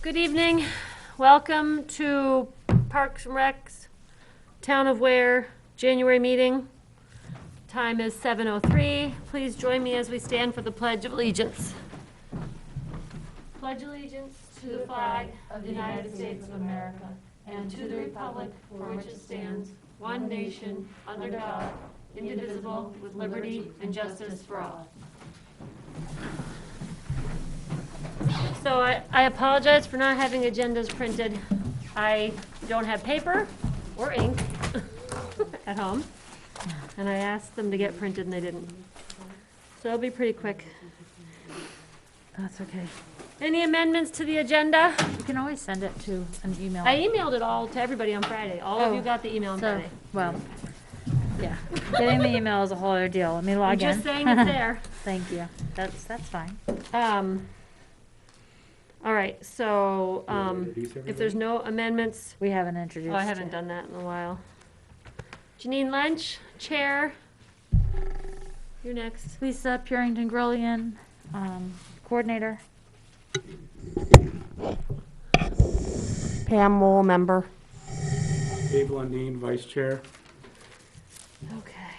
Good evening. Welcome to Parks and Recs Town of Ware January meeting. Time is 7:03. Please join me as we stand for the Pledge of Allegiance. Pledge allegiance to the flag of the United States of America and to the republic for which it stands, one nation, under God, indivisible, with liberty and justice for all. So I apologize for not having agendas printed. I don't have paper or ink at home, and I asked them to get printed and they didn't. So it'll be pretty quick. That's okay. Any amendments to the agenda? You can always send it to an email. I emailed it all to everybody on Friday. All of you got the email on So, Friday. well, yeah. Getting the email is a whole other deal. Let me I'm log in. just saying it's there. Thank you. That's fine. All right, so if there's no amendments, We haven't introduced. I haven't yet. done that in a while. Janine Lynch, Chair. You're next. Lisa Purington Grillian, Coordinator. Pam Mole, member. Dave Lundeen, Vice Chair. Okay.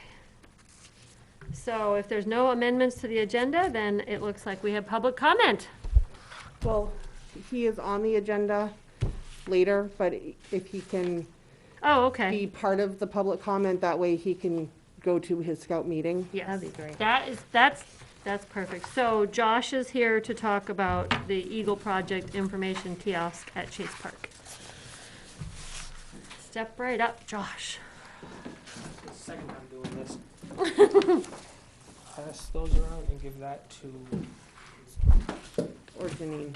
So if there's no amendments to the agenda, then it looks like we have public comment. Well, he is on the agenda later, but if he can Oh, be okay. part of the public comment, that way he can go to his scout meeting. Yes. That'd be great. That's perfect. So Josh is here to talk about the Eagle Project information kiosk at Chase Park. Step right up, Josh. The second time doing this. Pass those around and give that to, Or Janine.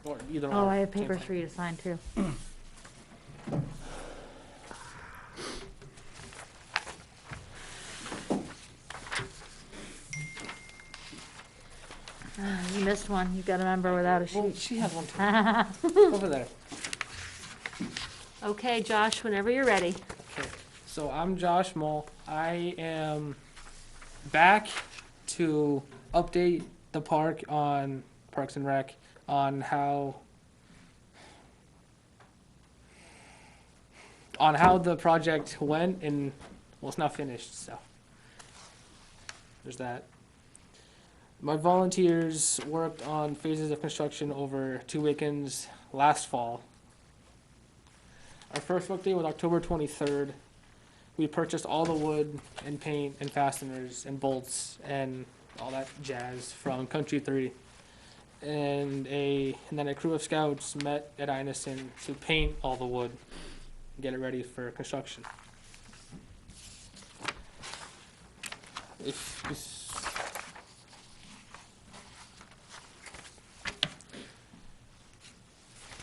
or either Oh, or, I have same papers thing. for you to sign too. You missed one. You got a member without a Well, sheet. she has one too. Over there. Okay, Josh, whenever you're ready. Okay. So I'm Josh Mull. I am back to update the park on Parks and Rec on how the project went, and well, it's not finished, so there's that. My volunteers worked on phases of construction over 2 weekends last fall. Our first work day was October 23rd. We purchased all the wood and paint and fasteners and bolts and all that jazz from Country 3. And then a crew of scouts met at Inison to paint all the wood and get it ready for construction.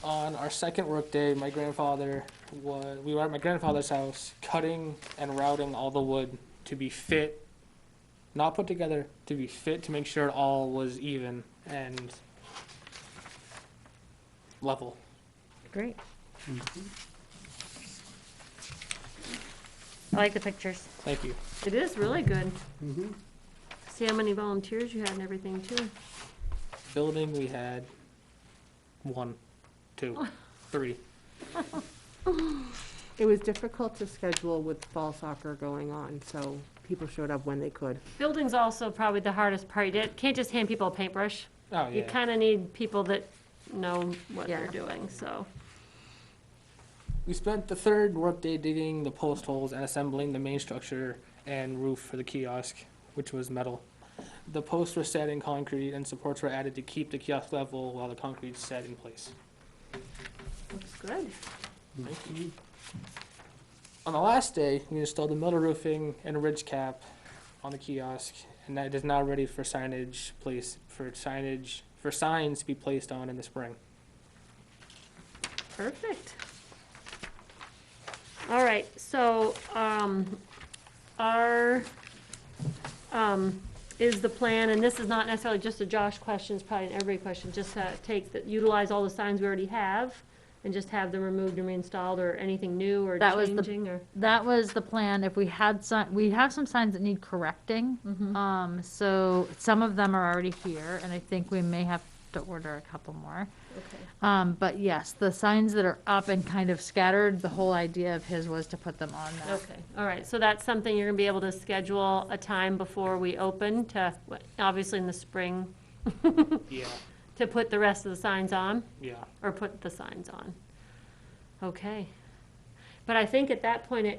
On our second work day, we were at my grandfather's house cutting and routing all the wood to be fit, not put together, to be fit to make sure it all was even and level. Great. I like the pictures. Thank you. It is really good. Mm-hmm. See how many volunteers you had and everything too. Building, we had 1, 2, 3. It was difficult to schedule with fall soccer going on, so people showed up when they could. Building's also probably the hardest part. You can't just hand people a paintbrush. Oh, You yeah. kind of need people that know what Yeah. they're doing, so. We spent the third workday digging the post holes and assembling the main structure and roof for the kiosk, which was metal. The posts were set in concrete and supports were added to keep the kiosk level while the concrete set in place. Looks good. Thank you. On the last day, we installed the metal roofing and ridge cap on the kiosk, and that is now ready for signs to be placed on in the spring. Perfect. All right, so, is the plan, and this is not necessarily just a Josh question, it's probably an everybody question, just to utilize all the signs we already have and just have them removed and reinstalled, or anything new or That was the- changing, or? That was the plan. If we had we have some signs that need correcting. So some of them are already here, and I think we may have to order a couple more. Okay. But yes, the signs that are up and kind of scattered, the whole idea of his was to put them on that. Okay, all right, so that's something you're gonna be able to schedule a time before we open to, obviously in the spring, Yeah, to put the rest of the signs on, yeah. or put the signs on. Okay. But I think at that point,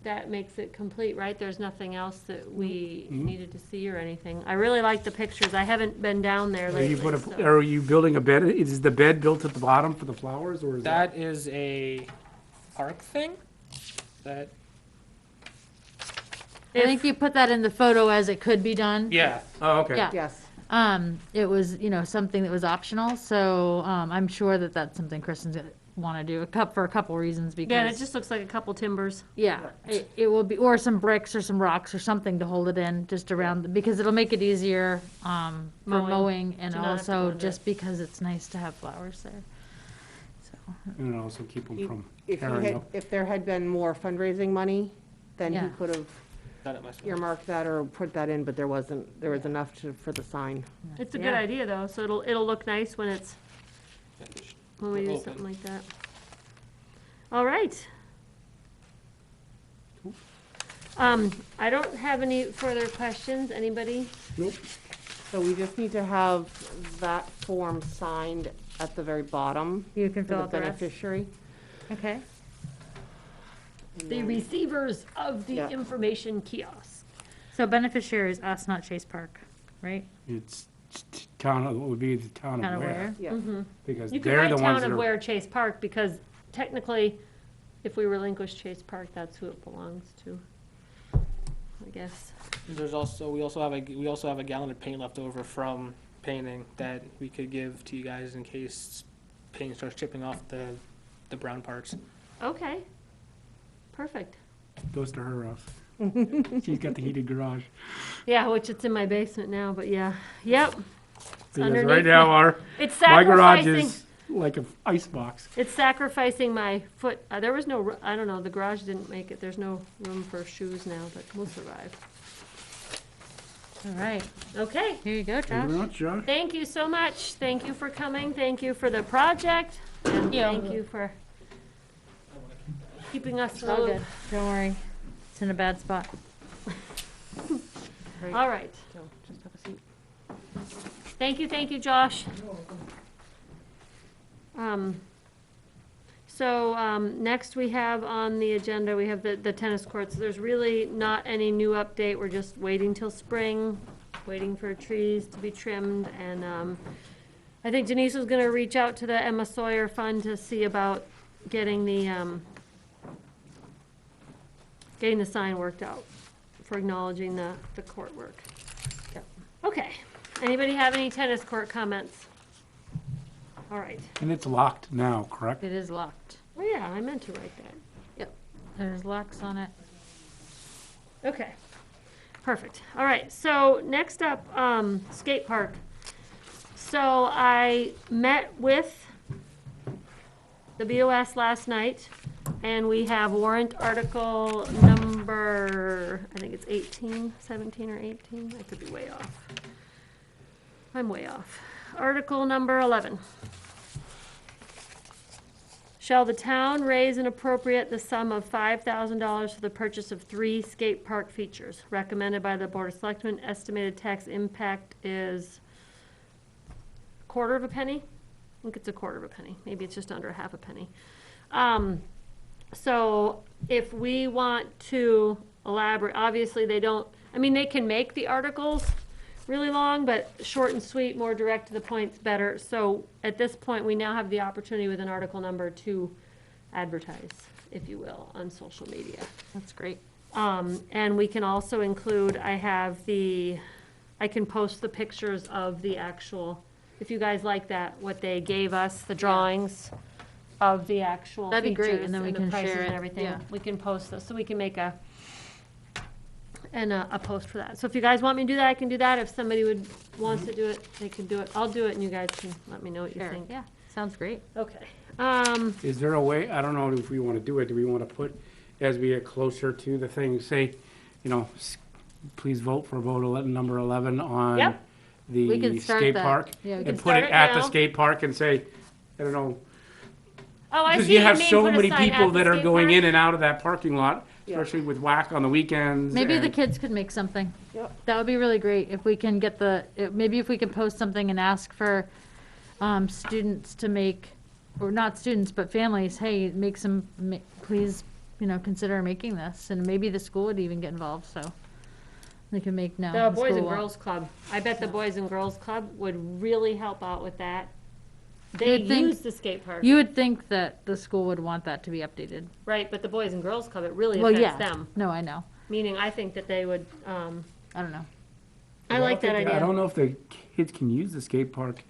that makes it complete, right? There's nothing else that we needed to see or anything. I really like the pictures. I haven't been down there Are you lately, so. are you building a bed? Is the bed built at the bottom for the flowers, or is that? That is a park thing? That, I think you put that in the photo as it could be done. yeah. Oh, okay. Yeah. Yes. It was, something that was optional, so, I'm sure that that's something Kristen's gonna wanna do, for a couple reasons, because. Yeah, it just looks like a couple timbers. Yeah, it will be, or some bricks or some rocks or something to hold it in, just around, because it'll make it easier, for Mowing, mowing, and to not have to go also under just because it's nice to have flowers there. So, And also keep them from If you tearing had, up. if there had been more fundraising money, then he Yeah. could have Done it myself. earmarked that or put that in, but there wasn't, there was enough for the sign. It's a good Yeah. idea, though, so it'll look nice when we do Open. something like that. All right. I don't have any further questions. Anybody? Nope. So we just need to have that form signed at the very bottom You can for fill the out the rest. beneficiary. Okay. The receivers of the Yeah. information kiosk. So beneficiary is us, not Chase Park, right? It's town, it would be the town Town of of Ware, Yeah. because You could they're write the Town ones that of are. Ware Chase Park, because technically, if we relinquish Chase Park, that's who it belongs to, I guess. There's also, we also have a gallon of paint left over from painting that we could give to you guys in case paint starts chipping off the brown parts. Okay. Perfect. Goes to her house. She's got the heated garage. Yeah, which it's in my basement now, but yeah. Yep. Because underneath right now, my- It's my garage sacrificing. is like an ice box. It's sacrificing my foot. There was no, I don't know, the garage didn't make it. There's no room for shoes now, but we'll survive. All right, Okay. here you go, Thank you very Josh. much, Josh. Thank you so much. Thank you for coming. Thank you for the project. And thank you for keeping us in the All loop. good, don't worry, it's in a bad spot. All right. So just have a seat. Thank you, Josh. Next we have on the agenda, we have the tennis courts. There's really not any new update. We're just waiting till spring, waiting for trees to be trimmed. And I think Denise was gonna reach out to the Emma Sawyer Fund to see about getting the sign worked out for acknowledging the court work. Okay. Anybody have any tennis court comments? All right. And it's locked now, correct? It is locked. Oh, yeah, I meant to write that. There's locks on it. Okay. Perfect. All right, so next up, skate park. So I met with the BOS last night, and we have warrant article number, I think it's 18, 17 or 18. I could be way off. I'm way off. Article number 11. Shall the town raise and appropriate the sum of $5,000 for the purchase of 3 skate park features? Recommended by the Board of Selectmen. Estimated tax impact is a quarter of a penny. I think it's a quarter of a penny. Maybe it's just under a half a penny. So if we want to elaborate, obviously they don't, I mean, they can make the articles really long, but short and sweet, more direct to the point's better. So at this point, we now have the opportunity with an article number to advertise, if you will, on social media. That's great. And we can also include, I can post the pictures of the actual, if you guys like that, what they gave us, the drawings of the actual That'd be great, features and then we the can prices share and it, everything. yeah. We can post this, so we can make a post for that. So if you guys want me to do that, I can do that. If somebody wants to do it, they can do it. I'll do it, and you guys can let me know what you Sure. think. Yeah, sounds great. Okay. Is there a way, I don't know if we want to do it, do we want to put, as we get closer to the thing, say, please vote for number 11 on Yep. We can the start skate that. park. Yeah, we can And put start it it at the now. skate park and say, I don't know, Oh, I because see you what have mean, so put a many sign at people the that are skate going park. in and out of that parking lot, Yeah. especially with whack on the weekends. Maybe the and- kids could make something. Yep. That would be really great if we can get maybe if we could post something and ask for students to make, or not students, but families, hey, please, consider making this. And maybe the school would even get involved, so they can make, no. The Boys school and won't. Girls Club. I bet the Boys and Girls Club would really help out with that. You They would think- use the skate park, You would think that the school would want that to be updated. right, but the Boys and Girls Club, it really Well, affects yeah. them. No, I know. Meaning, I think that they would, I don't know. I like that I idea. don't know if the kids can use the skate park.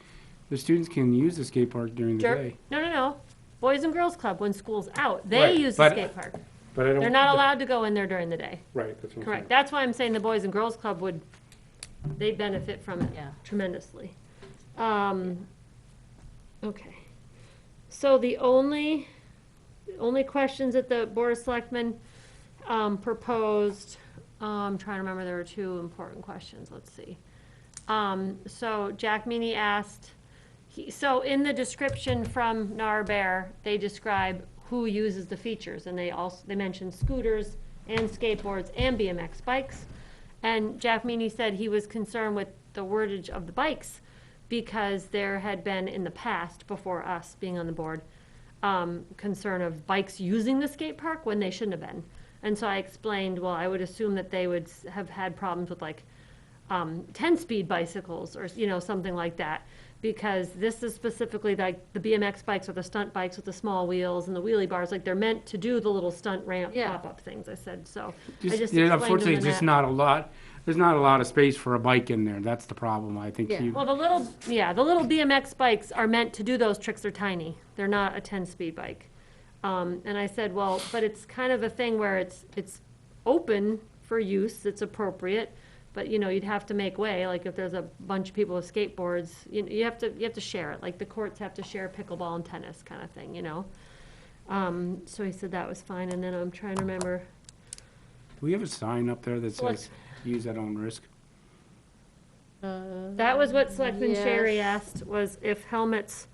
The students can use the skate park during the Sure. day. No. Boys and Girls Club, when school's out, they Right, use the but- skate park. But I don't. They're not allowed to go in there during the day. Right, that's what I'm saying. Correct. That's why I'm saying the Boys and Girls Club they benefit from it Yeah. tremendously. Okay. So the only questions that the Board of Selectmen proposed, I'm trying to remember, there were two important questions, let's see. So Jack Meany asked, so in the description from Narbear, they describe who uses the features, and they mentioned scooters and skateboards and BMX bikes. And Jack Meany said he was concerned with the wordage of the bikes because there had been in the past, before us being on the board, concern of bikes using the skate park when they shouldn't have been. And so I explained, well, I would assume that they would have had problems with like 10-speed bicycles or, something like that. Because this is specifically like the BMX bikes or the stunt bikes with the small wheels and the wheelie bars, like they're meant to do the little stunt ramp Yeah. pop-up things, I said, so. I Just, just yeah, explained unfortunately, them just that. not a lot, there's not a lot of space for a bike in there. That's the problem, I think. Yeah. You- Well, the little BMX bikes are meant to do those tricks, they're tiny. They're not a 10-speed bike. And I said, well, but it's kind of a thing where it's open for use, it's appropriate, but, you'd have to make way, like if there's a bunch of people with skateboards, you have to share it, like the courts have to share pickleball and tennis kind of thing, So he said that was fine, and then I'm trying to remember, Do we have a sign up there that What? says, use at own risk? that was what Selectman Sherry Yes. asked, was if helmets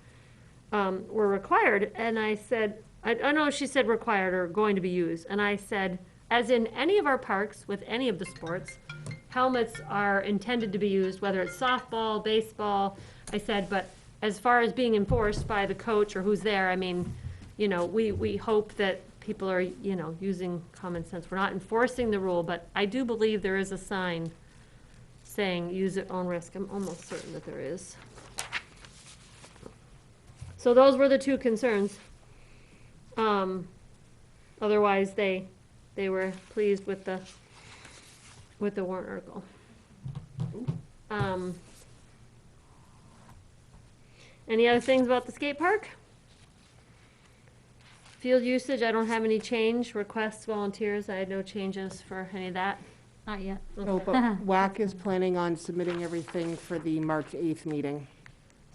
were required, and I said, I don't know if she said required or going to be used, and I said, as in any of our parks with any of the sports, helmets are intended to be used, whether it's softball, baseball, I said, but as far as being enforced by the coach or who's there, I mean, we hope that people are, using common sense. We're not enforcing the rule, but I do believe there is a sign saying use at own risk. I'm almost certain that there is. So those were the two concerns. Otherwise, they were pleased with the warrant article. Any other things about the skate park? Field usage, I don't have any change. Requests, volunteers, I had no changes for any of that. Not yet. No, but WAC is planning on submitting everything for the March 8th meeting.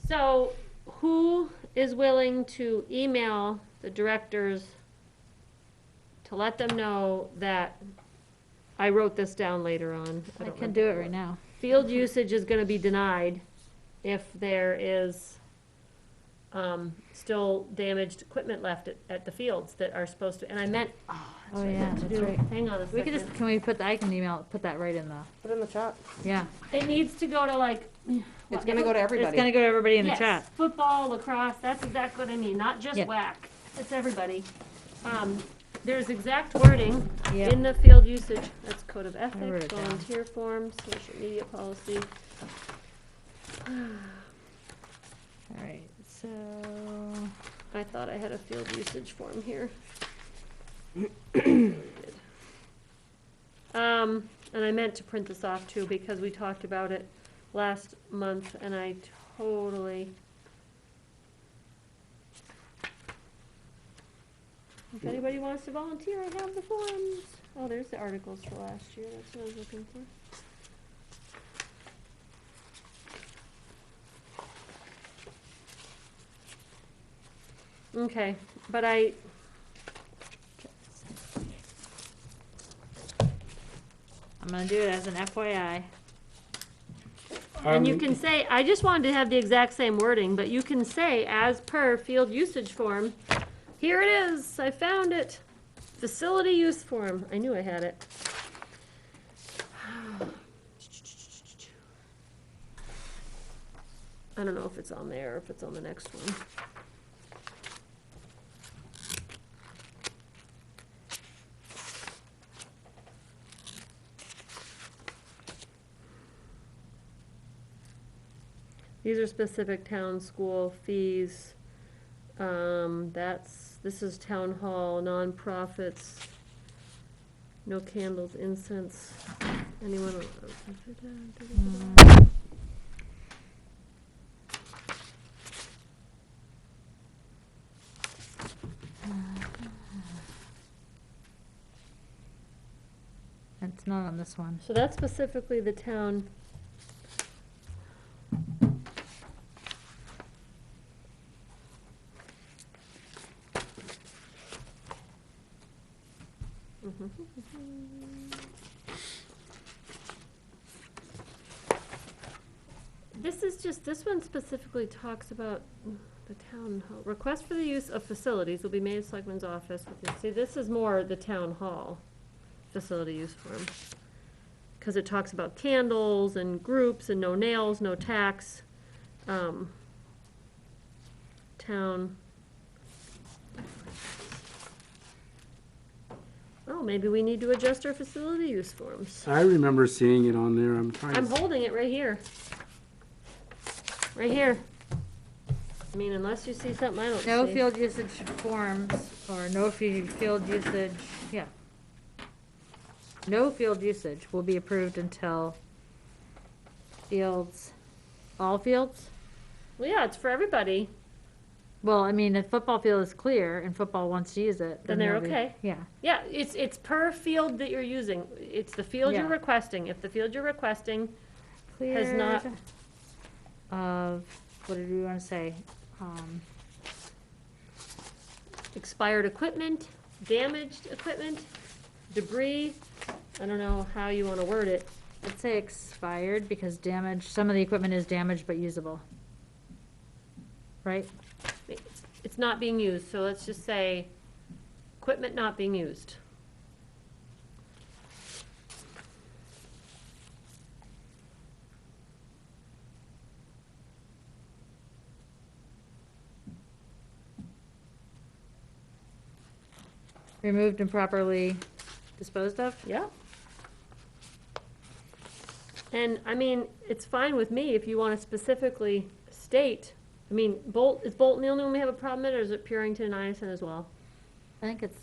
So, who is willing to email the directors to let them know that, I wrote this down later on. I don't can know. do it right now. Field usage is gonna be denied if there is, still damaged equipment left at the fields that are supposed to, and I meant, Oh, yeah, to that's do, right. hang on a We could just, second. can we put, I can put that right in the, Put it in the chat. yeah. It needs to go to like. It's gonna go to It's everybody. gonna go to everybody in the Yes, chat. football, lacrosse, that's exactly what I mean, not just Yeah. whack, it's everybody. There's exact wording Yeah. in the field usage, that's code of wrote ethics, it down. volunteer forms, social media policy. All right, so, I thought I had a field usage form here. And I meant to print this off too, because we talked about it last month, and I totally. If anybody wants to volunteer, I have the forms. Oh, there's the articles for last year, that's what I was looking for. Okay, but I'm gonna do it as an FYI. And you can say, I just wanted to have the exact same wording, but you can say, as per field usage form, here it is, I found it. Facility use form, I knew I had it. I don't know if it's on there or if it's on the next one. These are specific town school fees. This is town hall, nonprofits, no candles, incense, anyone. It's not on this one. So that's specifically the town. This one specifically talks about the town hall. Request for the use of facilities will be made at Selectman's office. See, this is more the town hall facility use form. Because it talks about candles and groups and no nails, no tax. Town. Oh, maybe we need to adjust our facility use forms. I remember seeing it on there, I'm trying to. I'm holding it right here. Right here. I mean, unless you see something I don't see. No field usage forms, or no field usage, yeah. No field usage will be approved until fields, all fields? Well, yeah, it's for everybody. Well, I mean, if football field is clear and football wants to use it, Then then they're they'll be- okay. Yeah, Yeah, it's per field that you're using. It's the field you're Yeah. requesting. If the field you're requesting has not, cleared of, what did we wanna say? expired equipment, damaged equipment, debris, I don't know how you wanna word it. Let's say expired, because damaged, some of the equipment is damaged but usable. Right? It's not being used, so let's just say equipment not being used. Removed and properly disposed of? Yeah. And, I mean, it's fine with me if you wanna specifically state, I mean, is Bolton the only one we have a problem in, or is it Purington and Ineson as well? I think it's,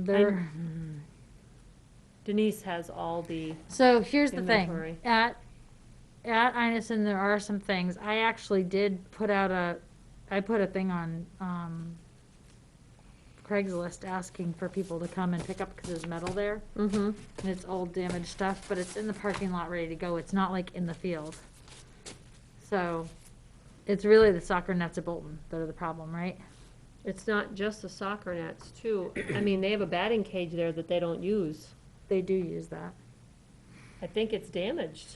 there. Denise has all the, So here's the Inventory. thing, at Ineson, there are some things, I actually did put out I put a thing on, Craigslist asking for people to come and pick up, cause there's metal there, mm-hmm, and it's old damaged stuff, but it's in the parking lot ready to go, it's not like in the field. So, it's really the soccer nets at Bolton that are the problem, right? it's not just the soccer nets, too. I mean, they have a batting cage there that they don't use. They do use that. I think it's damaged.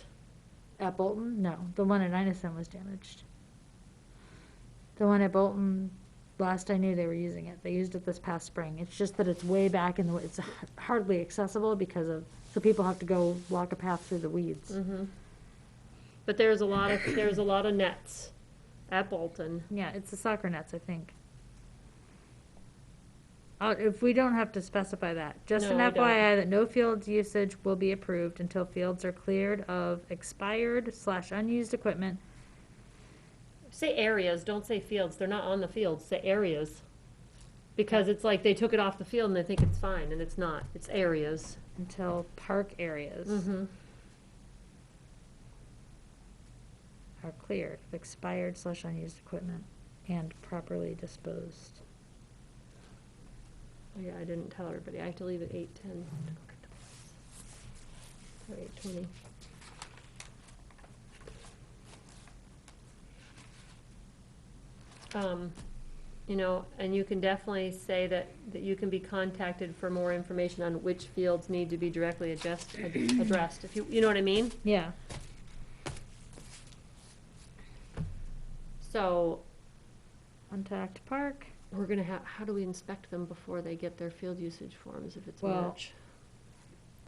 At Bolton? No, the one at Ineson was damaged. The one at Bolton, last I knew they were using it. They used it this past spring. It's just that it's way back in the, it's hardly accessible because of, so people have to go walk a path through the weeds. Mm-hmm. But there's a lot of nets at Bolton. Yeah, it's the soccer nets, I think. If we don't have to specify that, just an No, I don't. FYI that no fields usage will be approved until fields are cleared of expired/unused equipment. Say areas, don't say fields. They're not on the fields, say areas. Because it's like they took it off the field and they think it's fine, and it's not. It's areas. Until park areas Mm-hmm. are cleared of expired/unused equipment and properly disposed. Oh, yeah, I didn't tell everybody. I have to leave at 8:10. Or 8:20. you know, and you can definitely say that you can be contacted for more information on which fields need to be directly addressed, if you know what I mean? Yeah. So, Contact park. we're gonna how do we inspect them before they get their field usage forms if it's Well- March?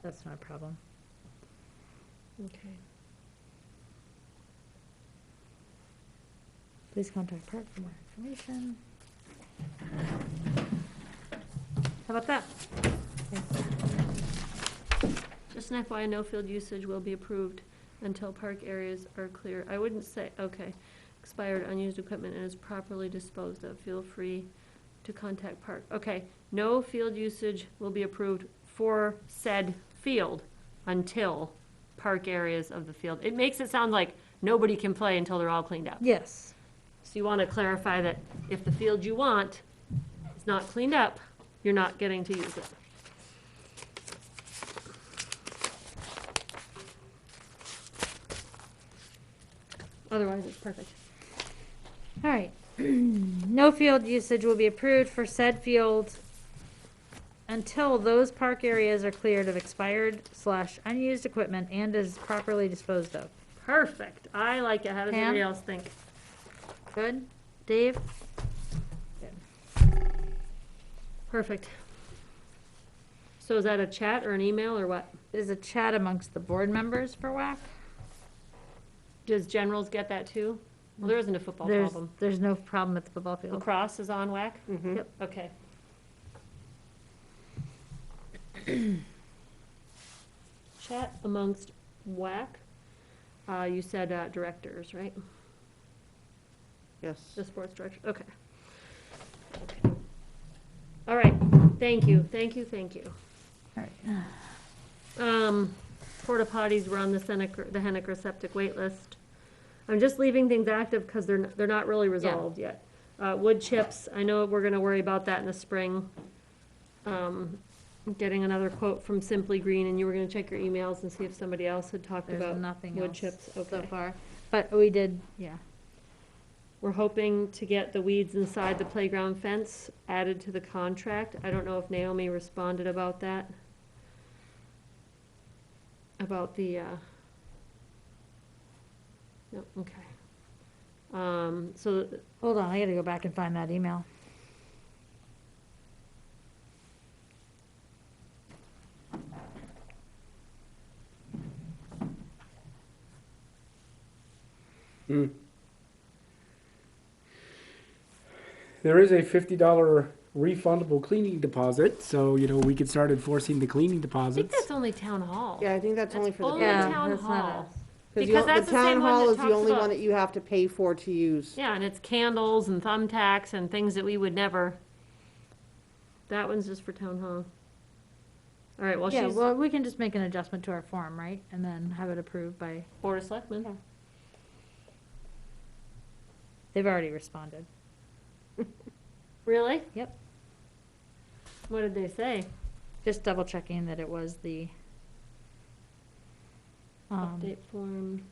That's not a problem. Okay. Please contact park for more information. How about that? Just an FYI, no field usage will be approved until park areas are clear. I wouldn't say, okay, expired unused equipment and is properly disposed of. Feel free to contact park. Okay, no field usage will be approved for said field until park areas of the field. It makes it sound like nobody can play until they're all cleaned up. Yes. So you want to clarify that if the field you want is not cleaned up, you're not getting to use it. Otherwise, it's perfect. All right. No field usage will be approved for said field until those park areas are cleared of expired/unused equipment and is properly disposed of. Perfect. I like it. How does Pam? everybody else think? Good? Dave? Perfect. So is that a chat or an email or what? Is a chat amongst the board members for WAC? Does generals get that too? Well, there isn't a football There's, problem. there's no problem at the football field. Lacrosse is on WAC? Mhm. Yep. Okay. Chat amongst WAC. You said directors, right? Yes. The sports director, okay. Okay. All right, thank you, thank you, thank you. All right. Porta potties were on the Hennecker septic wait list. I'm just leaving things active because they're not really resolved yet. Wood chips, I know we're gonna worry about that in the spring. Getting another quote from Simply Green, and you were gonna check your emails and see if somebody else had talked There's about nothing wood else chips. so Okay. far. But we did, yeah. We're hoping to get the weeds inside the playground fence added to the contract. I don't know if Naomi responded about that. About the, no, okay. So, Hold on, I gotta go back and find that email. Hmm. There is a $50 refundable cleaning deposit, so, you know, we could start enforcing the cleaning I think deposits. that's only town hall. Yeah, I think that's only for the. only Yeah, town that's not hall. us. Because that's the same one town hall that is the talks only about- one that you have to pay for to use. Yeah, and it's candles and thumbtacks and things that we would never. That one's just for town hall. All right, well, Yeah, she's well, we can just make an adjustment to our form, right? And then have it approved by, Board of Selectmen. they've already responded. Really? Yep. What did they say? Just double checking that it was the, Update form.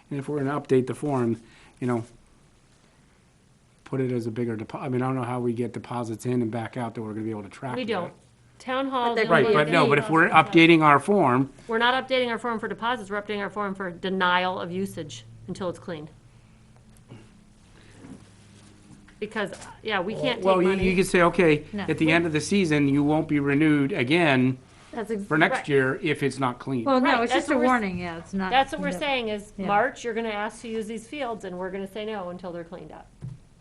And if we're gonna update the form, you know, put it as a bigger deposit. I mean, I don't know how we get deposits in and back out that we're gonna be able to track. We that. don't. Town hall. they're Right, gonna but get no, the but if we're deposits. updating our form, We're not updating our form for deposits, we're updating our form for denial of usage until it's cleaned. Because, yeah, we can't take well, you money. could say, okay, No. at the end of the season, you won't be renewed again that's, for next Right. year if it's not clean. well, Right, no, it's that's just a what we're s- warning, yeah, it's not. That's what we're no. saying is, Yeah. March, you're gonna ask to use these fields, and we're gonna say no until they're cleaned up.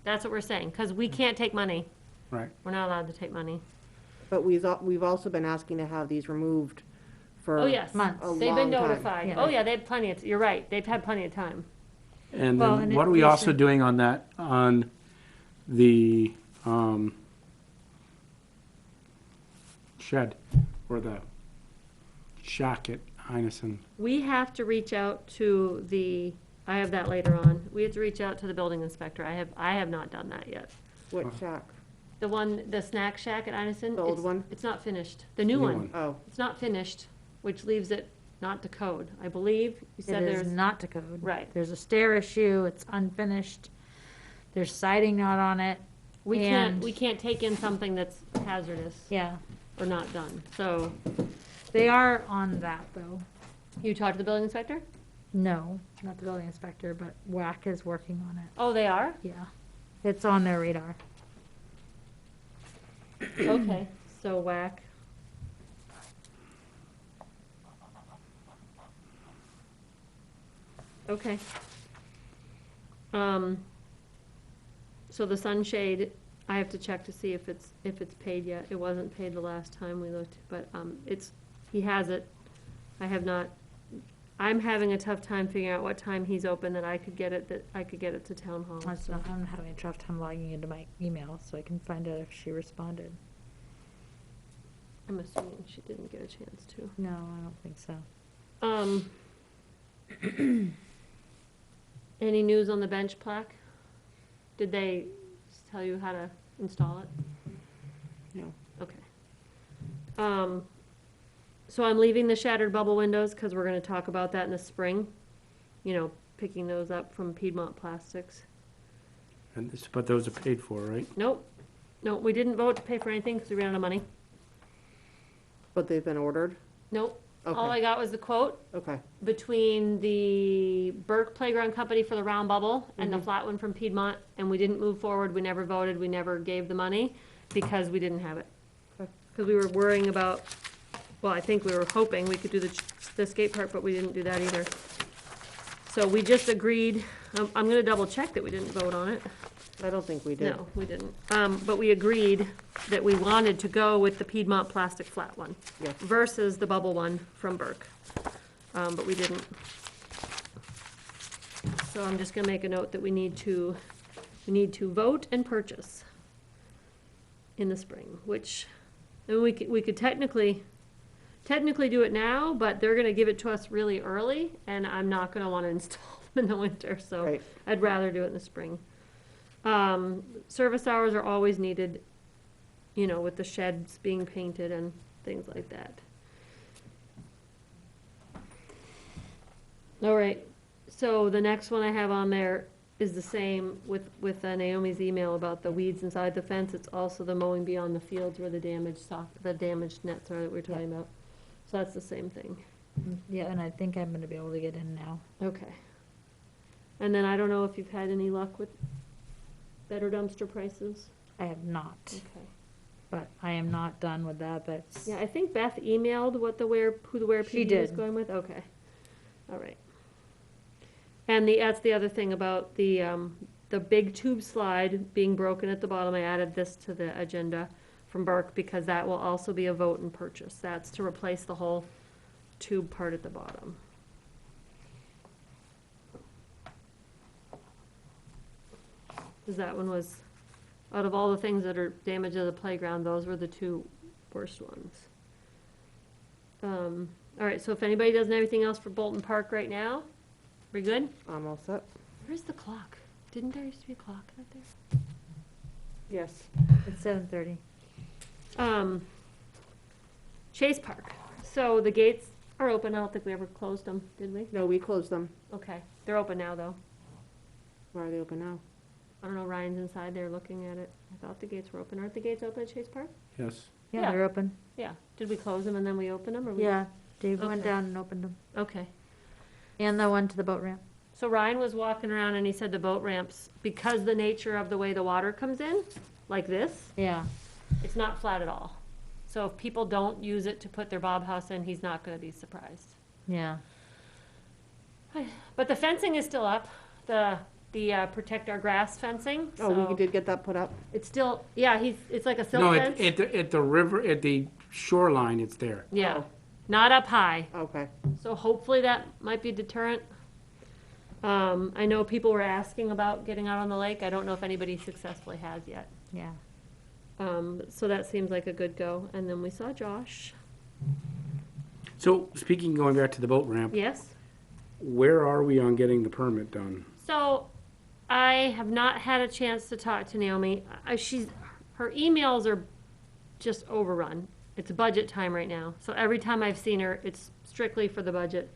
That's what we're saying, because we can't take money. Right. We're not allowed to take money. But we've also been asking to have these removed for. Oh, yes. Months. A They've been long time. notified. Yeah. Oh, yeah, they had plenty of, you're right, they've had plenty of time. And Well, then and what it- are we we also should- doing on that, on the, shed or the shack at Heinesen? We have to reach out to the, I have that later on. We have to reach out to the building inspector. I have not done that yet. What shack? The one, the snack shack at Innison. The old it's- one? It's not finished. The new New one. one. Oh, It's not finished, which leaves it not to code. I believe you It said is there's, not to code. right. There's a stair issue, it's unfinished, there's siding not on it. We and- can't take in something that's hazardous Yeah, or not done. So, they are on that, though. you talked to the building inspector? No, not the building inspector, but WAC is working on it. Oh, they are? Yeah, it's on their radar. Okay, so whack. Okay. So the sunshade, I have to check to see if it's paid yet. It wasn't paid the last time we looked, but, he has it. I have not, I'm having a tough time figuring out what time he's open that I could get it to town hall. That's so. not, I'm having a tough time logging into my email, so I can find out if she responded. I'm assuming she didn't get a chance to. No, I don't think so. Any news on the bench plaque? Did they tell you how to install it? No. Okay. So I'm leaving the shattered bubble windows, because we're gonna talk about that in the spring. You know, picking those up from Piedmont Plastics. But those are paid for, right? Nope, we didn't vote to pay for anything, because we ran out of money. But they've been ordered? Nope, all I Okay, got was the quote okay, between the Burke Playground Company for the round bubble and the Mhm. flat one from Piedmont, and we didn't move forward, we never voted, we never gave the money, because we didn't have it. Okay. Because we were worrying about, well, I think we were hoping we could do the skate park, but we didn't do that either. So we just agreed, I'm gonna double check that we didn't vote on it. I don't think we did. No, we didn't. But we agreed that we wanted to go with the Piedmont plastic flat one Yes. versus the bubble one from Burke. But we didn't. So I'm just gonna make a note that we need to vote and purchase in the spring, which, I mean, we could technically do it now, but they're gonna give it to us really early, and I'm not gonna wanna install them in the winter, so Right. I'd rather do it in the spring. Service hours are always needed, you know, with the sheds being painted and things like that. All right, so the next one I have on there is the same with Naomi's email about the weeds inside the fence. It's also the mowing beyond the fields where the damaged nets are that we're talking about. So that's the same thing. Yeah, and I think I'm gonna be able to get in now. Okay. And then I don't know if you've had any luck with better dumpster prices? I have not, Okay. but I am not done with that, that's. Yeah, I think Beth emailed who the Ware She PD was did. going with, okay. All right. And that's the other thing about the big tube slide being broken at the bottom. I added this to the agenda from Burke because that will also be a vote and purchase. That's to replace the whole tube part at the bottom. Because that one was, out of all the things that are damage to the playground, those were the two worst ones. All right, so if anybody doesn't have anything else for Bolton Park right now, we good? I'm all set. Where's the clock? Didn't there used to be a clock out there? Yes. It's 7:30. Chase Park. So the gates are open. I don't think we ever closed them, did we? No, we closed them. Okay, they're open now, though. Why are they open now? I don't know, Ryan's inside there looking at it. I thought the gates were open. Aren't the gates open at Chase Park? Yes. Yeah, Yeah. they're open. Yeah. Did we close them and then we open them, or we? Yeah, Dave went Okay. down and opened them. Okay. And the one to the boat ramp. So Ryan was walking around and he said the boat ramps, because the nature of the way the water comes in, like this, Yeah, it's not flat at all. So if people don't use it to put their bob house in, he's not gonna be surprised. yeah. But the fencing is still up, the protect our grass fencing, Oh, we so did get that put up? it's still, yeah, it's like a No, silk fence. at the river, at the shoreline, it's there. Yeah, Oh. not up high, Okay. so hopefully that might be a deterrent. I know people were asking about getting out on the lake, I don't know if anybody successfully has yet. Yeah. So that seems like a good go, and then we saw Josh. So, speaking, going back to the boat ramp, Yes? where are we on getting the permit done? So, I have not had a chance to talk to Naomi. Her emails are just overrun. It's budget time right now, so every time I've seen her, it's strictly for the budget.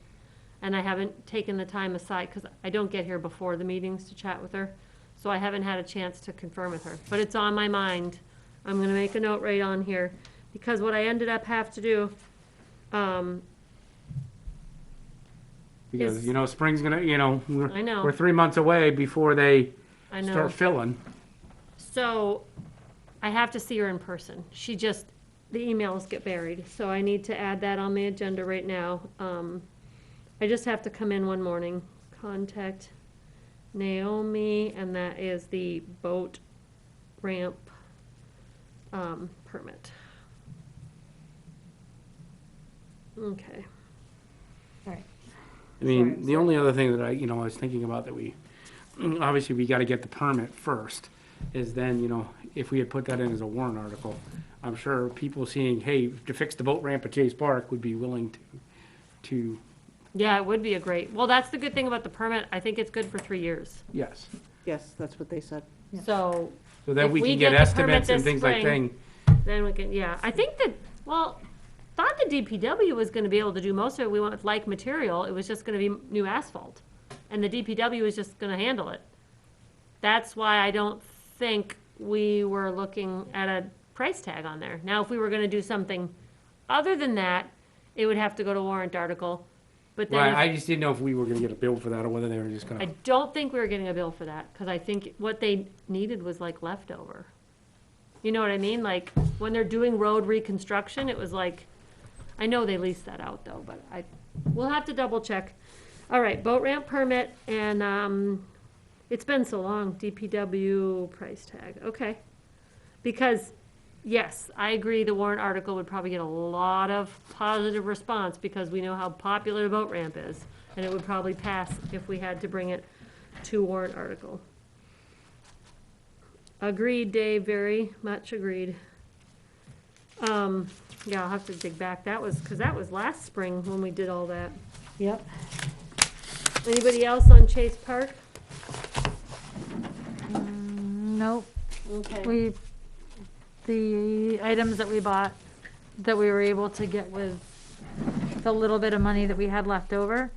And I haven't taken the time aside, because I don't get here before the meetings to chat with her. So I haven't had a chance to confirm with her, but it's on my mind. I'm gonna make a note right on here, because what I ended up have to do, Because, Yes. you know, spring's gonna, you know, I know. we're 3 months away before they I know. start filling. So I have to see her in person. She just, the emails get buried, so I need to add that on the agenda right now. I just have to come in one morning, contact Naomi, and that is the boat ramp, permit. Okay. All right. I mean, Sorry, the only other thing that I was thinking about that obviously we gotta get the permit first, is then, if we had put that in as a warrant article, I'm sure people seeing, hey, to fix the boat ramp at Chase Park would be willing to, Yeah, it would be a great, well, that's the good thing about the permit. I think it's good for 3 years. yes. Yes, that's what they said. Yeah. So So then If we we can get get the permit estimates and this things like spring- thing. then we can, yeah, I think that, well, thought the DPW was gonna be able to do most of it. We want like material. It was just gonna be new asphalt. And the DPW was just gonna handle it. That's why I don't think we were looking at a price tag on there. Now, if we were gonna do something other than that, it would have to go to warrant article. But Right, then I if- just didn't know if we were gonna get a bill for that or whether they were just I gonna, don't think we were getting a bill for that, because I think what they needed was like leftover. You know what I mean? Like, when they're doing road reconstruction, it was like, I know they leased that out though, but we'll have to double check. All right, boat ramp permit, and, it's been so long, DPW price tag, okay. Because, yes, I agree, the warrant article would probably get a lot of positive response, because we know how popular the boat ramp is, and it would probably pass if we had to bring it to warrant article. Agreed, Dave, very much agreed. Yeah, I'll have to dig back, because that was last spring when we did all that. Yep. Anybody else on Chase Park? Nope. Okay. The items that we bought, that we were able to get with the little bit of money that we had left over,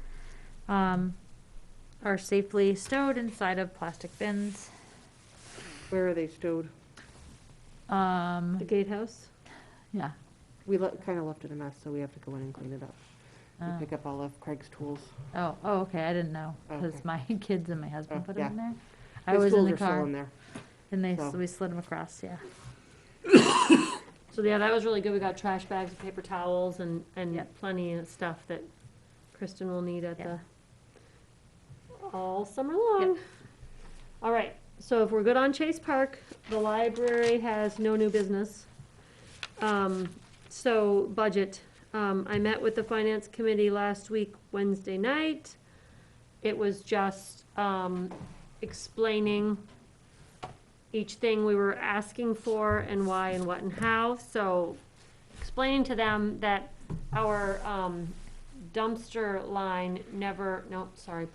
are safely stowed inside of plastic bins. Where are they stowed? The gatehouse? Yeah. We kinda left it a mess, so we have to go in and clean it up. And pick up all of Craig's tools. Oh, okay, I didn't know, because Okay. my kids and my husband Oh, put them in yeah. there. I His was in tools the are still car, in there. and so. we slid them across, yeah. So, yeah, that was really good. We got trash bags, paper towels, and Yep. plenty of stuff that Kristen will need at Yep. all summer long. All right, so if we're good on Chase Park, the library has no new business. So, budget. I met with the finance committee last week, Wednesday night. It was just, explaining each thing we were asking for and why and what and how. So explaining to them that our dumpster line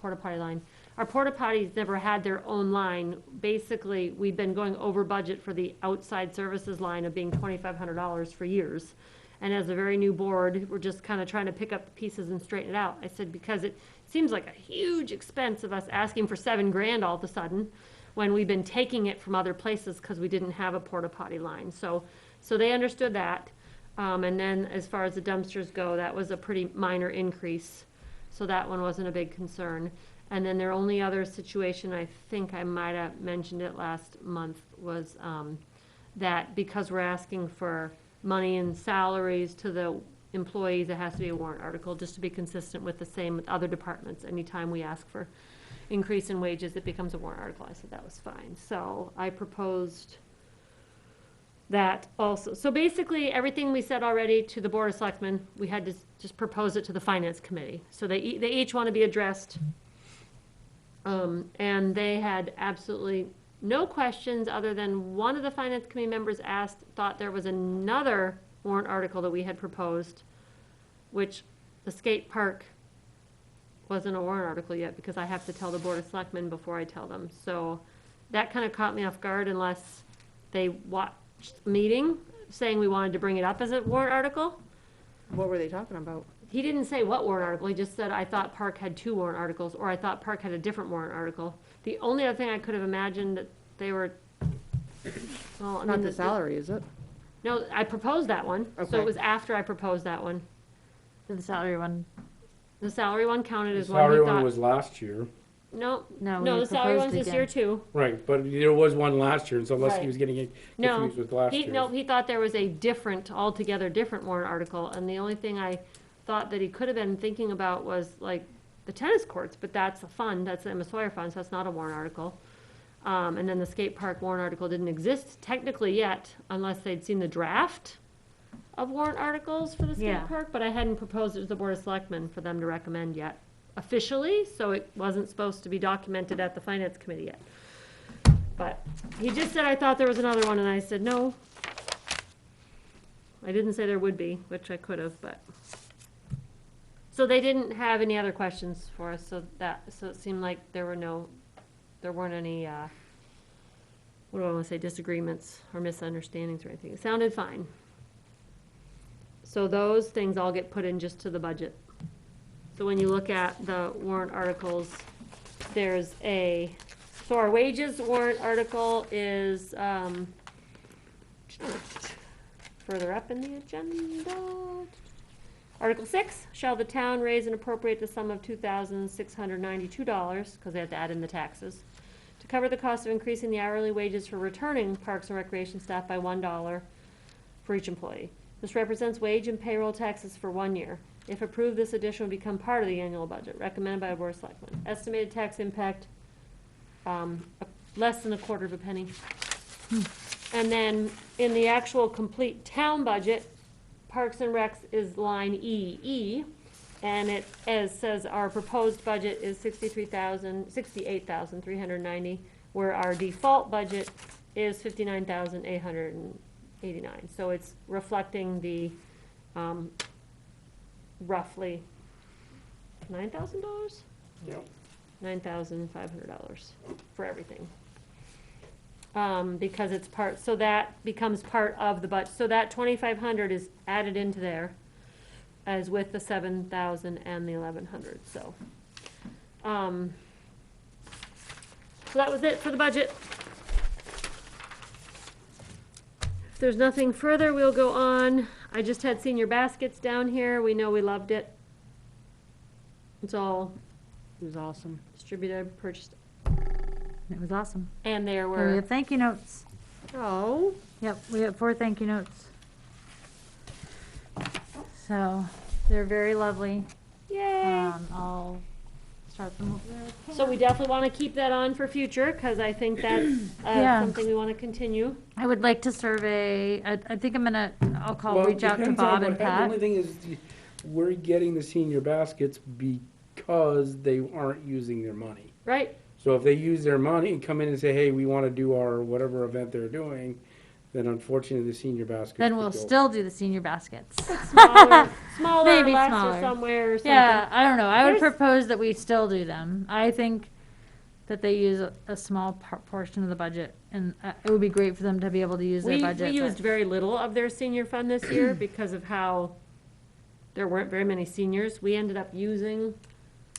porta potty line. Our porta potties never had their own line. Basically, we've been going over budget for the outside services line of being $2,500 for years. And as a very new board, we're just kind of trying to pick up the pieces and straighten it out. I said, because it seems like a huge expense of us asking for $7,000 all of a sudden, when we've been taking it from other places because we didn't have a porta potty line. So they understood that. And then as far as the dumpsters go, that was a pretty minor increase. So that one wasn't a big concern. And then their only other situation, I think I might have mentioned it last month, was that because we're asking for money and salaries to the employees, it has to be a warrant article, just to be consistent with the same with other departments. Anytime we ask for increase in wages, it becomes a warrant article. I said that was fine. So I proposed that also. So basically, everything we said already to the Board of Selectmen, we had to just propose it to the Finance Committee. So they each want to be addressed. And they had absolutely no questions, other than one of the Finance Committee members thought there was another warrant article that we had proposed, which the skate park wasn't a warrant article yet, because I have to tell the Board of Selectmen before I tell them. So that kind of caught me off guard, unless they watched the meeting saying we wanted to bring it up as a warrant article. What were they talking about? he didn't say what warrant article, he just said, I thought Park had 2 warrant articles, or I thought Park had a different warrant article. The only other thing I could have imagined that they were, well, I mean, Not the salary, is it? No, I proposed that one, so Okay. it was after I proposed that one. The salary one, The salary one counted The as one he salary one thought, was last year. no, no, no, we the salary proposed one's this year again. too. Right, but there was one last year, and so unless he Right. was getting No, confused with last year's. No, he thought there was a different, altogether different warrant article, and the only thing I thought that he could have been thinking about was like the tennis courts, but that's a fund, that's the Emma Sawyer fund, so that's not a warrant article. And then the skate park warrant article didn't exist technically yet, unless they'd seen the draft of warrant articles for the skate Yeah. park, but I hadn't proposed it to the Board of Selectmen for them to recommend yet officially, so it wasn't supposed to be documented at the Finance Committee yet. But he just said, I thought there was another one, and I said, no. I didn't say there would be, which I could have, but. So they didn't have any other questions for us, so it seemed like there weren't any, what do I want to say, disagreements or misunderstandings or anything. It sounded fine. So those things all get put in just to the budget. So when you look at the warrant articles, there's so our wages warrant article is, further up in the agenda. Article 6, shall the town raise and appropriate the sum of $2,692, because they have to add in the taxes, to cover the cost of increasing the hourly wages for returning Parks and Recreation staff by $1 for each employee. This represents wage and payroll taxes for 1 year. If approved, this addition will become part of the annual budget, recommended by the Board of Selectmen. Estimated tax impact, less than a quarter of a penny. And then, in the actual complete town budget, Parks and Recs is line E, and it says our proposed budget is $68,390, where our default budget is $59,889. So it's reflecting the, roughly $9,000? Yep. $9,500 for everything. Because it's so that becomes part of the budget, so that 2,500 is added into there as with the 7,000 and the 1,100, so. So that was it for the budget. If there's nothing further, we'll go on. I just had senior baskets down here, we know we loved it. It's all It was awesome. distributed, purchased, It was awesome. and there And we were, have thank you notes. Oh, Yep, we have 4 thank you notes. So, they're very lovely. yay! I'll start them over there. So we definitely want to keep that on for future, because I think that's Yeah. something we want to continue. I would like to survey, I think I'll call, Well, it reach out to depends on Bob and what- The Pat. only thing is, we're getting the senior baskets because they aren't using their money. Right? So if they use their money and come in and say, hey, we want to do our whatever event they're doing, then unfortunately the senior baskets. Then would we'll go. still do the senior baskets. Smaller, Maybe less smaller. or somewhere or something. Yeah, I don't know. I would There's- propose that we still do them. I think that they use a small portion of the budget, and it would be great for them to be able to use their We budget. used but- very little of their senior fund this year because of how there weren't very many seniors. We ended up using,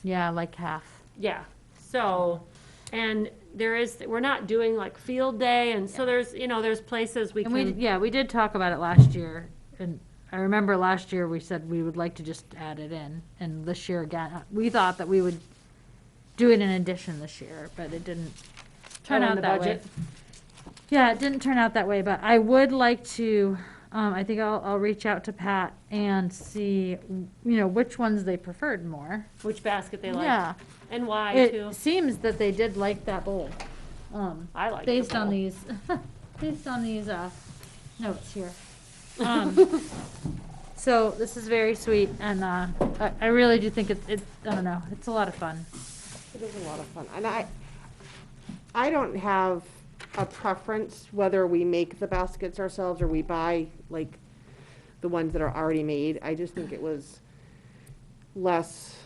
Yeah, like half. yeah, so, and we're not doing like field day, and so there's places we And we, can, yeah, we did talk about it last year, and I remember last year we said we would like to just add it in, and this year again, we thought that we would do it in addition this year, but it didn't turn Oh, in out the that way. budget? Yeah, it didn't turn out that way, but I would like to, I think I'll reach out to Pat and see, which ones they preferred more. which basket they like, Yeah, and why too. it seems that they did like that bowl. I like Based the on bowl. these, based on these, notes here. So this is very sweet, and, I really do think I don't know, it's a lot of fun. it is a lot of fun. And I don't have a preference whether we make the baskets ourselves or we buy like the ones that are already made. I just think it was less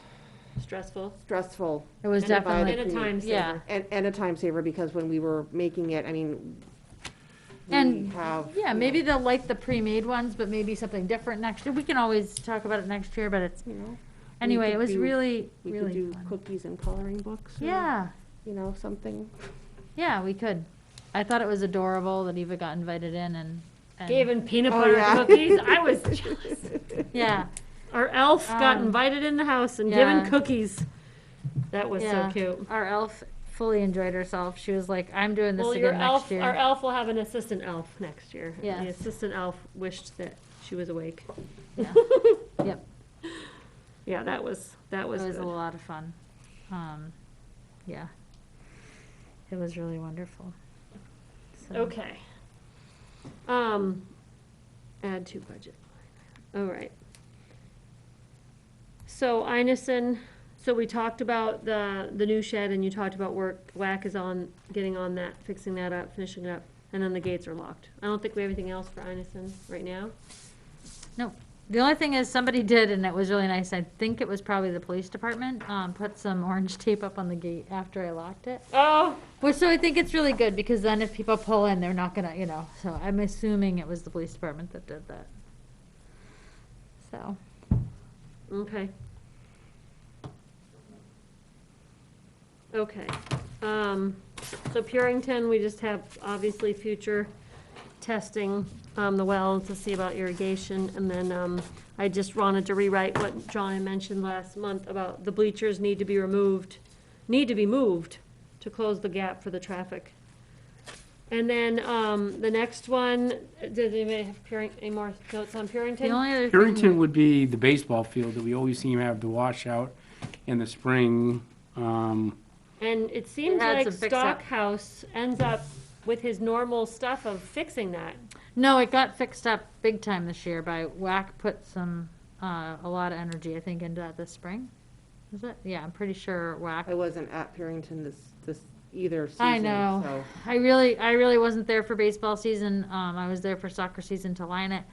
Stressful. stressful It was And a- definitely, And a time yeah. saver. and a time saver, because when we were making it, I mean, we And, have. yeah, you maybe know, they'll like the pre-made ones, but maybe something different next year. We can always talk about it next year, but it's, You know, anyway, could it was do- really, we could really do fun. cookies and coloring books. Or, Yeah, You know, something. yeah, we could. I thought it was adorable that Eva got invited in and. Giving peanut Oh, butter yeah. cookies, I was jealous. Yeah, Our elf got Um, invited in the house and yeah. given cookies. That was so yeah. cute. Our elf fully enjoyed herself. She was like, I'm doing this Well, your again elf, next year. our elf will have an assistant elf next year. The Yes. assistant elf wished that she was awake. Yeah. Yep. Yeah, that was It was good. a lot of fun. Yeah. It was really wonderful. So- Okay. Add to budget. All right. So Inison, so we talked about the new shed and you talked about work, WAC is on, getting on that, fixing that up, finishing it up, and then the gates are locked. I don't think we have anything else for Inison right now. No, the only thing is somebody did, and it was really nice, I think it was probably the police department, put some orange tape up on the gate after I locked it. Oh, Which, so I think it's really good, because then if people pull in, they're not gonna, so I'm assuming it was the police department that did that. So, okay. Okay, so Purington, we just have obviously future testing, the well to see about irrigation, and then, I just wanted to rewrite what John had mentioned last month about the bleachers need to be moved to close the gap for the traffic. And then, the next one, does anybody have any more notes on the Purington? only other thing. Purington would be the baseball field that we always seem to have the washout in the spring. And it seems had like some fix-up. Stockhouse ends up with his normal stuff of fixing that. No, it got fixed up big time this year by WAC put some, a lot of energy, I think, into that this spring. Is it? Yeah, I'm pretty sure I WAC. wasn't at Purington this either season. I know. So. I really wasn't there for baseball season. I was there for soccer season to line it.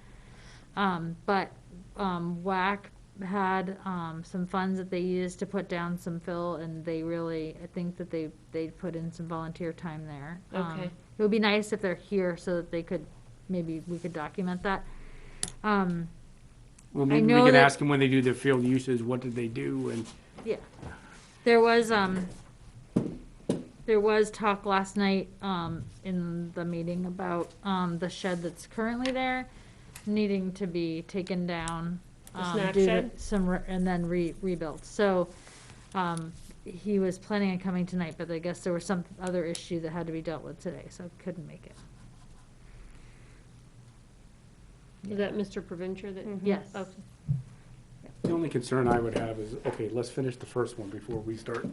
But WAC had some funds that they used to put down some fill, and they really, I think that they put in some volunteer time there. Okay. It would be nice if they're here so that they could, maybe we could document that. Well, I maybe we know could that- ask them when they do their field uses, what did they do, and Yeah. There was talk last night, in the meeting about, the shed that's currently there needing to be taken down. The snack due to shed? and then rebuilt. So, he was planning on coming tonight, but I guess there was some other issue that had to be dealt with today, so couldn't make it. Is that Mr. Provencher that? Yes. Okay. the only concern I would have is, okay, let's finish the first one before we start.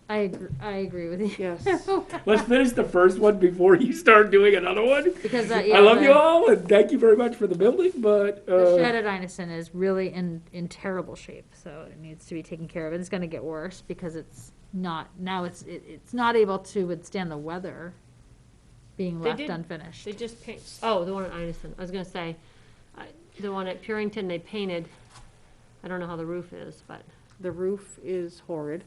I agree with you. Yes. Let's finish the first one before you start doing another one. Because, I love you all, and thank you very much for the building, but, The shed at Inison is really in terrible shape, so it needs to be taken care of. And it's gonna get worse because it's not, now it's not able to withstand the weather being They left did- unfinished. They just paint, oh, the one at Inison. I was gonna say, the one at Purington, they painted, I don't know how the roof is, but, The roof is horrid,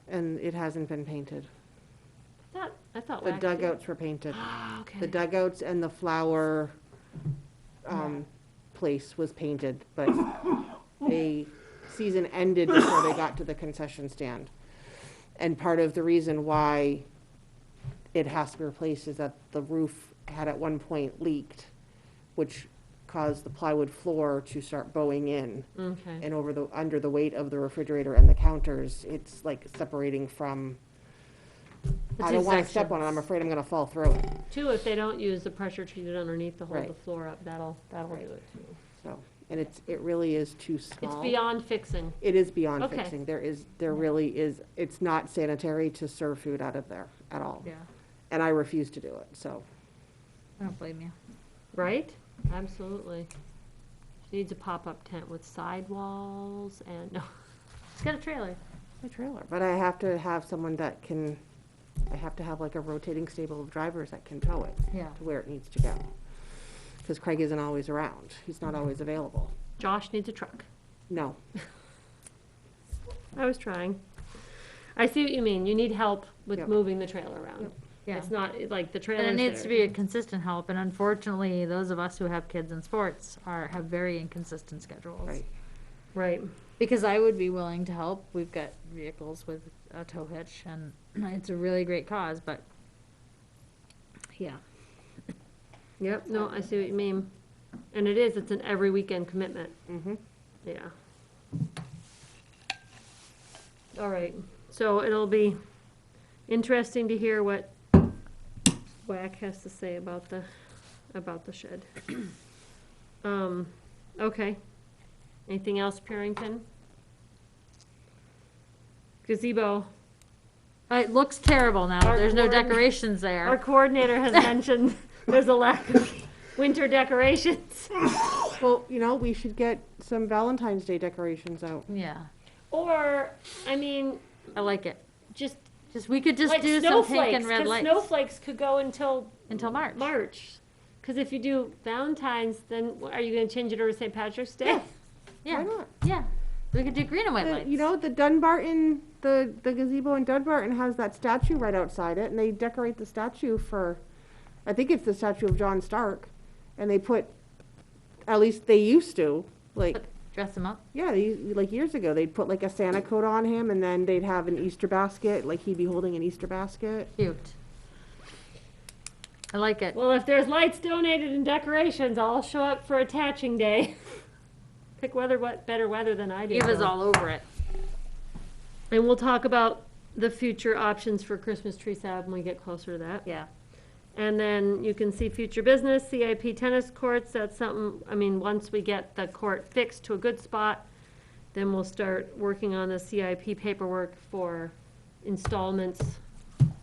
and it hasn't been painted. I thought The wax did. dugouts were painted. Okay. The dugouts and the flower place was painted, but the season ended before they got to the concession stand. And part of the reason why it has to be replaced is that the roof had at one point leaked, which caused the plywood floor to start bowing in. Okay. And under the weight of the refrigerator and the counters, it's like separating from, The I two don't want to step on it, sections. I'm afraid I'm gonna fall through it. Two, if they don't use the pressure treated underneath to hold Right. the floor up, that'll do Right. it too. So, and it really is too small. It's beyond fixing. It is beyond Okay. fixing. There really is, it's not sanitary to serve food out of there at all. Yeah, And I refuse to do it, so. I don't blame you. Right? Absolutely. She needs a pop-up tent with sidewalls and, no. It's got a trailer. My trailer, but I have to have someone that can, I have to have like a rotating stable of drivers that can tow it Yeah. to where it needs to go. Because Craig isn't always around. He's not always available. Josh needs a truck. No. I was trying. I see what you mean. You need help with Yep. moving the trailer around. Yep. Yeah. It's not like the And trailer's it needs to there. be a consistent help, and unfortunately, those of us who have kids in sports have very inconsistent schedules. Right. Right, Because I would be willing to help. We've got vehicles with a tow hitch, and it's a really great cause, but yeah. yep, no, I see what you mean. And it's an every weekend commitment, Mm-hmm. yeah. All right, so it'll be interesting to hear what WAC has to say about the shed. Okay. Anything else, Parrington? Gazebo. It looks terrible now. Our There's no coordin- decorations Our there. coordinator has mentioned there's a lack of winter decorations. Well, we should get some Valentine's Day decorations out. Yeah, Or, I mean, I like it. just We could just like do some pink snowflakes, and red because lights snowflakes could go until until March. March. Because if you do Valentine's, then are you going to change it over to St. Patrick's Day? Yeah, Why not? yeah. We could do green and white lights. The Dunbarton, the gazebo in Dunbarton has that statue right outside it, and they decorate the statue for, I think it's the statue of John Stark, and they put, at least they used to, like, Dress them up. yeah, like years ago, they'd put like a Santa coat on him, and then they'd have an Easter basket, like he'd be holding an Easter basket. Cute. I like it. Well, if there's lights donated and decorations, I'll show up for attaching day. Pick better weather than I do. Eva's though. all over it. And we'll talk about the future options for Christmas tree sab when we get closer to that. Yeah. And then you can see future business, CIP tennis courts, that's something, once we get the court fixed to a good spot, then we'll start working on the CIP paperwork for installments.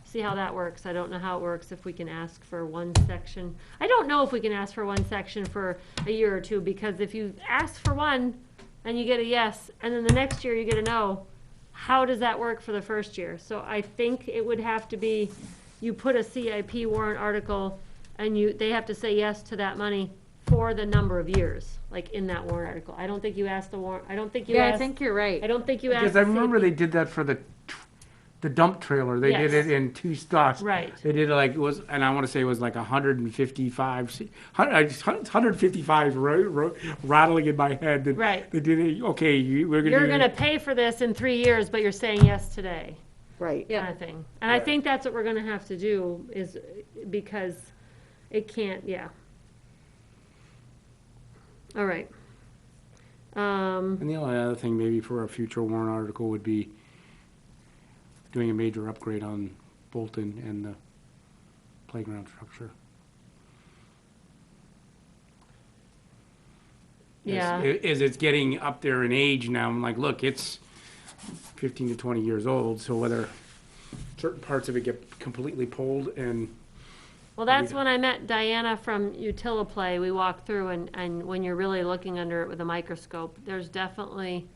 See how that works. I don't know how it works, if we can ask for one section. I don't know if we can ask for one section for a year or two, because if you ask for one and you get a yes, and then the next year you get a no, how does that work for the first year? So I think it would have to be, you put a CIP warrant article, and they have to say yes to that money for the number of years, like in that warrant article. I don't think you asked the warrant, I don't think you Yeah, asked. I think you're right. I don't think you asked. Because I remember CIP. they did that for the dump trailer. They did Yes. it in two stocks. Right. They did it like, and I want to say it was like 155 rattling in my head. That Right. They did it, okay, we're going to You're gonna pay for this in 3 years, but you're saying yes today, Right. kind of thing. And I think that's what we're gonna have to do, is, because it can't, yeah. All right. And the only other thing maybe for a future warrant article would be doing a major upgrade on Bolton and the playground structure. Yeah. As it's getting up there in age now, I'm like, look, it's 15 to 20 years old, so whether certain parts of it get completely pulled and, Well, that's when I met Diana from Utiliplay. We walked through, and when you're really looking under it with a microscope, there's definitely,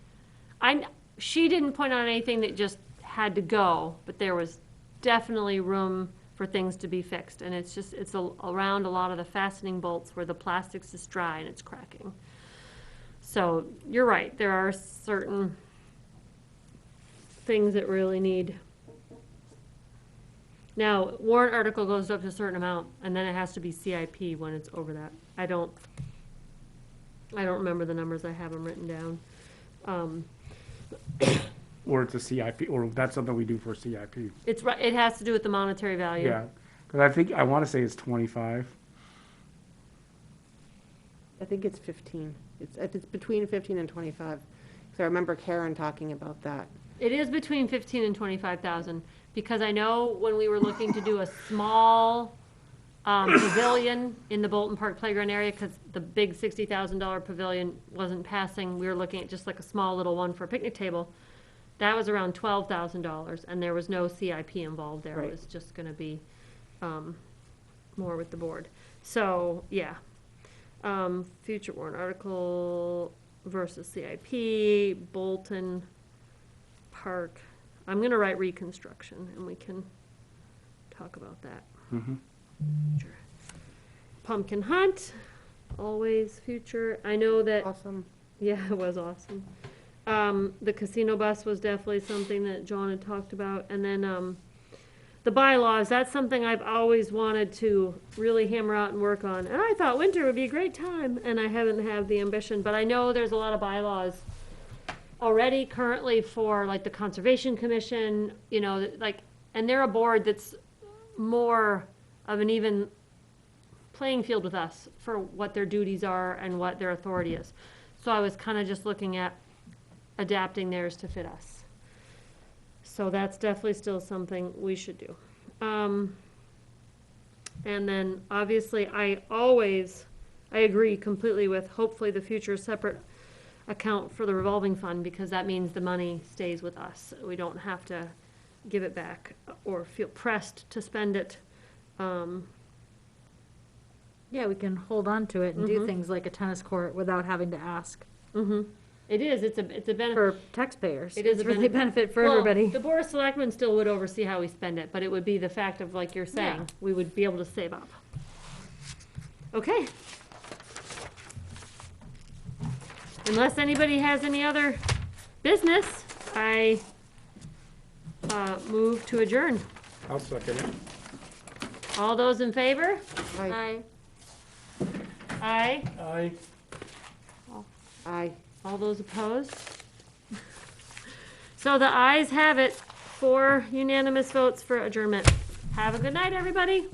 she didn't point out anything that just had to go, but there was definitely room for things to be fixed. And it's around a lot of the fastening bolts where the plastic's just dry and it's cracking. So you're right, there are certain things that really need. Now, warrant article goes up to a certain amount, and then it has to be CIP when it's over that. I don't remember the numbers, I have them written down. or it's a CIP, or that's something we do for CIP. It has to do with the monetary value. Yeah, because I want to say it's 25. I think it's 15. It's between 15 and 25. Because I remember Karen talking about that. It is between 15 and 25,000, because I know when we were looking to do a small pavilion in the Bolton Park playground area, because the big $60,000 pavilion wasn't passing, we were looking at just like a small little one for a picnic table. That was around $12,000, and there was no CIP involved there. It Right. was just gonna be more with the board. So, yeah. Future warrant article versus CIP, Bolton Park. I'm gonna write reconstruction, and we can talk about that. Mhm. Sure. Pumpkin hunt, always future. I know that, Awesome. yeah, it was awesome. The casino bus was definitely something that John had talked about, and then, the bylaws, that's something I've always wanted to really hammer out and work on. And I thought winter would be a great time, and I haven't had the ambition, but I know there's a lot of bylaws already currently for like the Conservation Commission, you know, like, and they're a board that's more of an even playing field with us for what their duties are and what their authority is. So I was kind of just looking at adapting theirs to fit us. So that's definitely still something we should do. And then obviously I agree completely with hopefully the future separate account for the revolving fund, because that means the money stays with us. We don't have to give it back or feel pressed to spend it. Yeah, we can hold on to it and do things like a tennis court without having to ask It is, it's a benefit. for taxpayers. It is It's a really benefit for everybody. The Board of Selectmen still would oversee how we spend it, but it would be the fact of, like you're saying, Yeah. we would be able to save up. Okay. Unless anybody has any other business, I move to adjourn. I'll second it. All those in favor? Aye. Aye. Aye. Aye. All those opposed? So the ayes have it, 4 unanimous votes for adjournment. Have a good night, everybody.